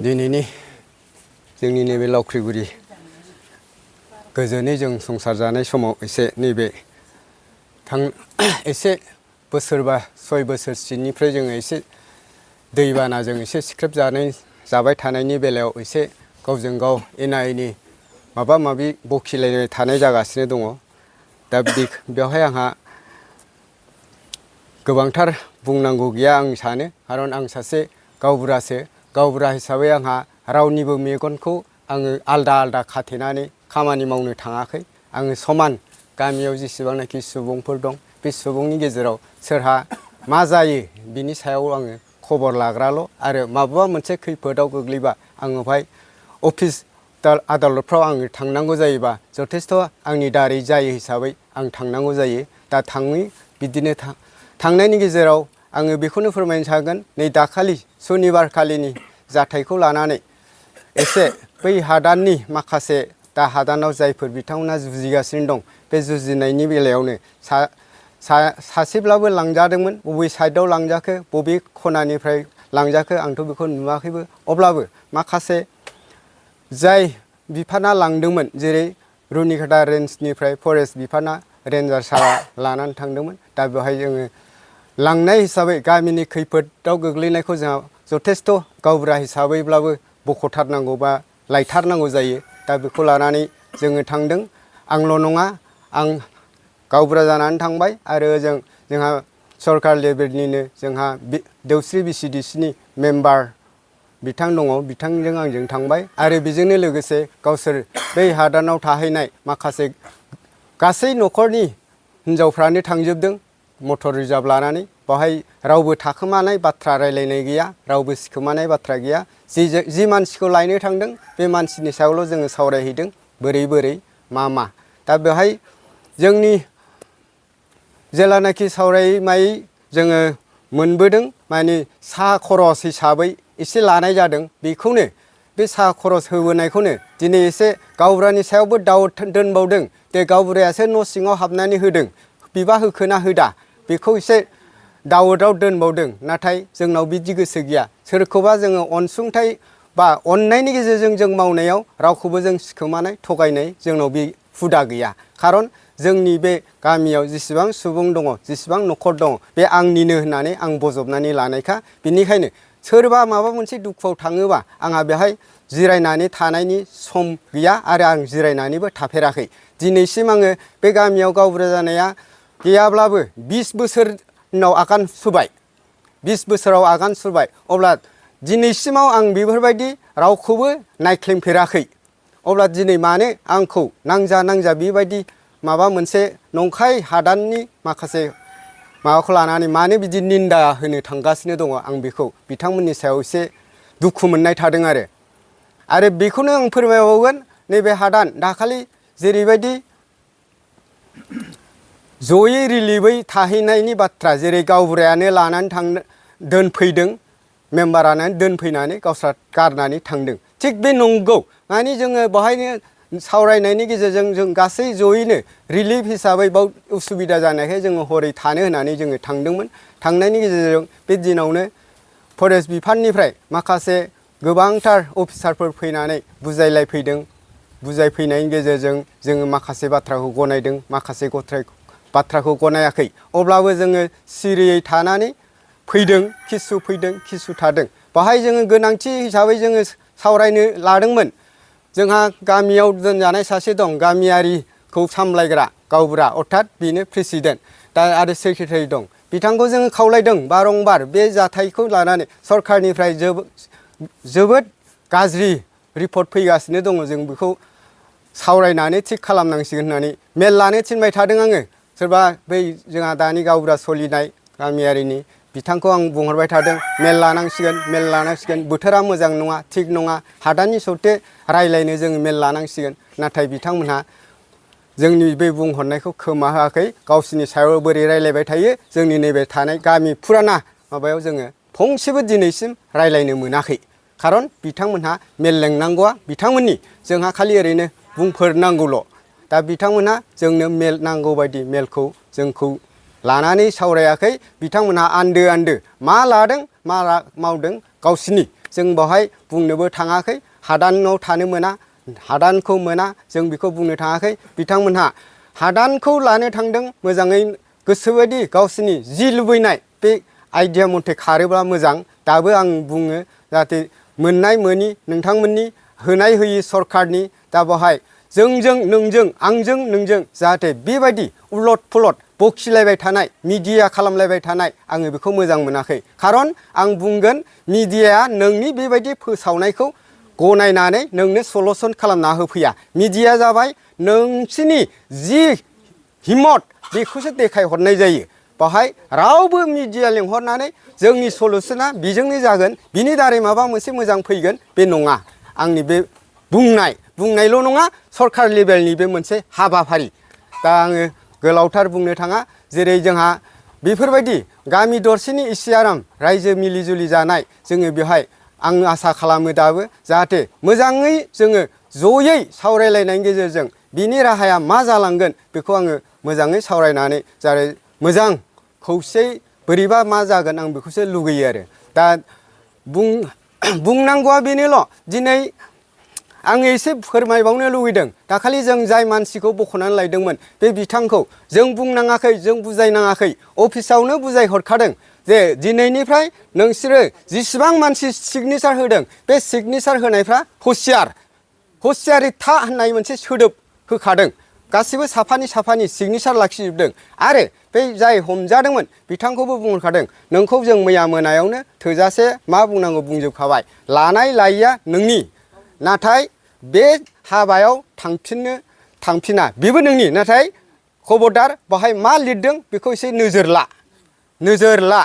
दिनैनि जोंनि नैबे लावख्रिगुरि गोजोनै जों संसार जानाय समाव एसे नैबे एसे बोसोरबा 6 बोसोरसोनिफ्राय जोङो एसे दैबानाजों एसे सिख्रेब जाबाय थानायनि बेलायाव एसे गावजों गाव एना एनि माबा माबि बखिलायनाय थानाय जागासिनो दङ। दा बेवहाय आंहा गोबांथार बुंनांगौ गैया आं सानो, खारन आं सासे गावबुरा हिसाबै आंहा रावनिबो मेगनखौ आङो आलदा आलदा खाथेनानै खामानि मावनो थाङाखै। आङो समान गामियाव जेसेबांनाखि सुबुंफोर दं बे सुबुंनि गेजेराव सोरहा मा जायो बिनि सायाव आङो खबर लाग्राल' आरो माबा मोनसे खैफोदाव गोग्लैबा आङो बेवहाय अफिस आदालतफ्राव आङो थांनांगौ जायोबा जथेस्थ' आंनि दारै जायो हिसाबै आं थांनांगौ जायो। दा बिदिनो थांनायनि गेजेराव आङो बेखौनो फोरमायनो सानगोन, नै दाखालि सनिबार खालिनि जाथायखौ लानानै एसे बै हादाननि माखासे दा हादानाव जायफोर बिथांमोना जुजिगासिनो दं बे जुजिनायनि बेलायावनो सासेब्लाबो लांजादोंमोन। बबे साइडआव लांजाखो बबे खनानिफ्राय लांजाखो आंथ' बेखौ नुवाखैबो, अब्लाबो माखासे जाय बिफाना लांदोंमोन, जेरै रुनिकाटा रेन्जनिफ्राय फरेस्ट बिफाना रेन्जार सारा लानानै थांदोंमोन। दा बेवहाय जोङो लांनाय हिसाबै गामिनि खैफोदाव गोग्लैनायखौ जोंहा जथेस्थ' गावबुरा हिसाबैब्लाबो बख'थारनांगौ बा लायथारनांगौ जायो। दा बेखौ लानानै जोङो थांदों। आंल' नङा, आं गावबुरा जानानै थांबाय आरो जोंहा सरकार लेभेलनिनो जोंहा देवस्रि VCDCनि मेम्बार बिथां दङ, बिथांजों आंजों थांबाय आरो बेजोंनो लोगोसे गावसोर बै हादानाव थाहैनाय माखासे गासै न'खरनि हिनजावफ्रानो थांजोबदों मटर रिजार्भ लानानै। बावहाय रावबो थाखोमानाय बाथ्रा रायलायनाय गैया, रावबो सिखोमानाय बाथ्रा गैया। जि मानसिखौ लायनो थांदों बे मानसिनि सायावल' जोङो सावरायहैदों, बोरै मा। दा बेवहाय जोंनि जेलानाखि सावरायमायै जोङो मोनबोदों, माने साहा खरस हिसाबै एसे लानाय जादों। बेखौनो बे साहा खरस होबोनायखौनो दिनै एसे गावबुरानि सायावबो दाउट दोनबावदों। दे गावबुरायासो न' सिङाव हाबनानै होदों, बिबा होखोना होदा बेखौ एसे दाउटआव दोनबावदों। नाथाय जोंनाव बिदि गोसो गैया। सोरखौबा जोङो अनसुंथाइ बा अननायनि गेजेरजों जों मावनायाव रावखौबो जों सिखोमानाय थगायनाय जोंनाव बे हुदा गैया। खारन जोंनि बे गामियाव जेसेबां सुबुं दङ, जेसेबां न'खर दङ, बे आंनिनो होननानै आं बजबनानै लानायखा। बिनिखायनो सोरबा माबा मोनसे दुखुआव थाङोबा आंहा बेहाय जिरायनानै थानायनि सम गैया आरो आं जिरायनानैबो थाफेराखै। दिनैसिम आङो बे गामियाव गावबुरा जानाया गैयाब्लाबो 20 बोसोराव आगान सुरबाय। 20 बोसोराव आगान सुरबाय। अब्ला दिनैसिमाव आं बेफोरबायदि रावखौबो नायख्लेमफेराखै। अब्ला दिनै मानो आंखौ नांजा बेबायदि माबा मोनसे नंखाय हादाननि माखासे माबाखौ लानानै मानो बिदि निन्दा होनो थांगासिनो दङ, आं बेखौ बिथांमोननि सायाव एसे दुखु मोननाय थादों आरो बेखौनो आं फोरमायबावगोन। नैबे हादान दाखालि जेरैबायदि जयै रिलिफै थाहैनायनि बाथ्रा, जेरै गावबुरायानो लानानै दोनफैदों, मेम्बारानो दोनफैनानै गावस्रा गारनानै थांदों। थिग बे नंगौ, माने जोङो बेवहायनो सावरायनायनि गेजेरजों जों गासै जयैनो रिलिफ हिसाबै बाव उसुबिदा जानायखाय जोङो हरै थानो होनानै जोङो थांदोंमोन। थांनायनि गेजेरजों बे दिनावनो फरेस्ट बिफाननिफ्राय माखासे गोबांथार अफिसारफोर फैनानै बुजायलायफैदों। बुजायफैनायनि गेजेरजों जोङो माखासे बाथ्राखौ गनायदों, माखासे बाथ्राखौ गनायाखै। अब्लाबो जोङो सिरियै थानानै फैदों, किसु थादों। बाहाय जोङो गोनांथि हिसाबै जोङो सावरायनो लादोंमोन। जोंहा गामियाव दोनजानाय सासे दं, गामियारिखौ सामलायग्रा गावबुरा, अर्थात बेनो प्रेसिडेन्ट। दा आरो सेक्रेटारि दं। बिथांखौ जोङो खावलायदों बारंबार बे जाथायखौ लानानै। सरकारनिफ्राय जोबोद गाज्रि रिपर्ट फैगासिनो दङ, जों बेखौ सावरायनानै थिग खालामनांसिगोन होननानै मेल लानो थिनबाय थादों आङो। सोरबा बै जोंहा दानि गावबुरा सोलिनाय गामियारिनि बिथांखौ आं बुंहरबाय थादों, मेल लानांसिगोन, बोथोरा मोजां नङा, थिग नङा, हादाननि सत्ते रायलायनो जोङो मेल लानांसिगोन। नाथाय बिथांमोनहा जोंनि बे बुंहरनायखौ खोमा होआखै। गावसिनि सायाव बोरै रायलायबाय थायो, जोंनि नैबे थानाय गामि फुराना माबायाव जोङो फंसेबो दिनैसिम रायलायनो मोनाखै। खारन बिथांमोनहा मेल लेंनांगौआ बिथांमोननि, जोंहा खालि ओरैनो बुंफोरनांगौल'। दा बिथांमोनहा जोंनो मेल नांगौ बायदि मेलखौ जोंखौ लानानै सावरायाखै बिथांमोनहा आन्दो आन्दो मा लादों मा मावदों गावसिनि जों बेवहाय बुंनोबो थाङाखै हादानाव थानो मोना हादानखौ मोना जों बेखौ बुंनो थाङाखै बिथांमोनहा हादानखौ लानो थांदों मोजाङै गोसोबायदि गावसिनि जि लुबैनाय बे आइडिया मथे खारोब्ला मोजां दाबो आं बुङो जाहाथे मोननाय मोनि नोंथांमोननि होनाय होयि सरखारनि दा बेवहाय जोंजों नोंजों आंजों नोंजों जाहाथे बेबायदि उलट पुलट बखिलायबाय थानाय मिडिया खालामलायबाय थानाय आङो बेखौ मोजां मोनाखै खारन आं बुंगोन मिडियाया नोंनि बेबायदि फोसावनायखौ गनायनानै नोंनो सलुसन खालामना होफैया मिडिया जाबाय नोंसिनि जि हिम्मत बेखौसो देखायहरनाय जायो बाहाय रावबो मिडिया लेंहरनानै जोंनि सलुसना बेजोंनो जागोन बिनि दारै माबा मोनसे मोजां फैगोन बे नङा आंनि बे बुंनायल' नङा सरखार लेभेलनि बे मोनसे हाबाफारि दा आङो गोलावथार बुंनो थाङा जेरै जोंहा बेफोरबायदि गामि दरसेनि इसे आराम रायजो मिलि जुलि जानाय जोङो बेवहाय आं आसा खालामो दाबो जाहाथे मोजाङै जोङो जयै सावरायलायनायनि गेजेरजों बिनि राहाया मा जालांगोन बेखौ आङो मोजाङै सावरायनानै जाहाथे मोजां खौसेयै बोरैबा मा जागोन आं बेखौसो लुगैयो आरो दा बुंनांगौआ बेनोल' दिनै आङो एसे फोरमायबावनो लुगैदों दाखालि जों जाय मानसिखौ बख'नानै लायदोंमोन बे बिथांखौ जों बुंनाङाखै जों बुजायनाङाखै अफिसावनो बुजायहरखादों जे दिनैनिफ्राय नोंसोरो जेसेबां मानसि सिगनेसार होदों बे सिगनेसार होनायफ्रा हुसियारि था होननाय मोनसे सोदोब होखादों गासिबो साफानि सिगनेसार लाखिजोबदों आरो बै जाय हमजादोंमोन बिथांखौबो बुंहरखादों नोंखौ जों मैया मोनायावनो थोजासे मा बुंनांगौ बुंजोबखाबाय लानाय लायैया नोंनि नाथाय बे हाबायाव थांफिना बेबो नोंनि नाथाय खबरदार बाहाय मा लिरदों बेखौ एसे नोजोर ला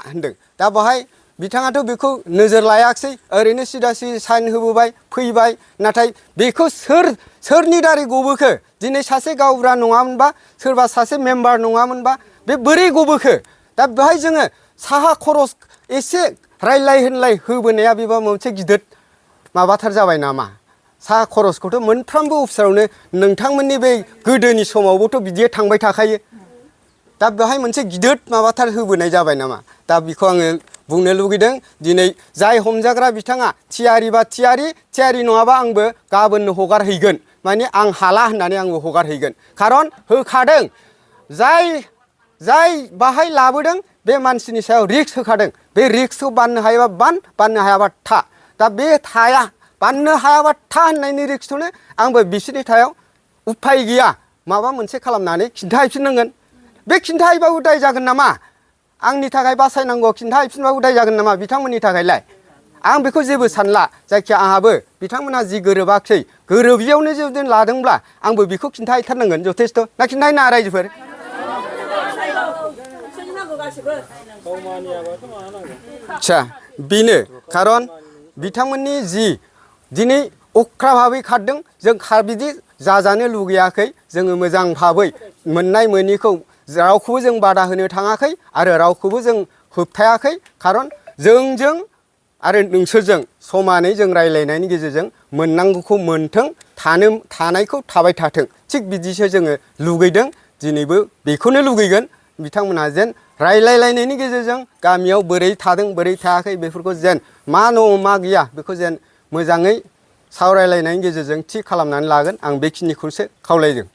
होनदों दा बाहाय बिथाङाथ' बेखौ नोजोर लायाखिसै ओरैनो सिदा साइन होबोबाय फैबाय नाथाय बेखौ सोरनि दारै गबोखो दिनै सासे गावबुरा नङामोनबा सोरबा सासे मेम्बार नङामोनबा बे बोरै गबोखो दा बेहाय जोङो साहा खरस एसे रायलाय होनलाय होबोनाया बेबा मोनसे गिदिर माबाथार जाबाय नामा साहा खरसखौथ' मोनफ्रोमबो अफिसारावनो नोंथांमोननि बे गोदोनि समावबोथ' बिदिया थांबाय थाखायो दा बेहाय मोनसे गिदिर माबाथार होबोनाय जाबाय नामा दा बेखौ आङो बुंनो लुगैदों दिनै जाय हमजाग्रा बिथाङा थियारिबा थियारि नङाबा आंबो गाबोननो हगारहैगोन माने आं हाला होननानै आंबो हगारहैगोन खारन होखादों जाय बाहाय लाबोदों बे मानसिनि सायाव रिक्स होखादों बे रिक्सखौ बाननो हायोबा बाननो हायाबा था दा बे थाया बाननो हायाबा था होननायनि रिक्सखौनो आंबो बिसोरनि सायाव उफाय गैया माबा मोनसे खालामनानै खिन्थाहैफिननांगोन बे खिन्थाहैबाबो दाय जागोन नामा आंनि थाखाय बासायनांगौ खिन्थाहैफिनबाबो दाय जागोन नामा बिथांमोननि थाखायलाय आं बेखौ जेबो सानला जायखिया आंहाबो बिथांमोनहा जि गोरोबाखिसै गोरोबियावनो जुदि लादोंब्ला आंबो बेखौ खिन्थाहैथारनांगोन जथेस्थ' ना खिन्थाहैनाङा रायजोफोर आच्छा बेनो खारन बिथांमोननि जि दिनै अख्रा भाबै खारदों जों बिदि जाजानो लुगैयाखै जोङो मोजां भाबै मोननाय मोनिखौ रावखौबो जों बादा होनो थाङाखै आरो रावखौबो जों होबथायाखै खारन जोंजों आरो नोंसोरजों समानै जों रायलायनायनि गेजेरजों मोननांगौखौ मोनथों थानायखौ थाबाय थाथों थिग बिदिसो जोङो लुगैदों दिनैबो बेखौनो लुगैगोन बिथांमोनहा जेन रायलायलायनायनि गेजेरजों गामियाव बोरै थादों बोरै थायाखै बेफोरखौ जेन मा दङ मा गैया बेखौ जेन मोजाङै सावरायलायनायनि गेजेरजों थि खालामनानै लागोन आं बेखिनिखौसो खावलायदों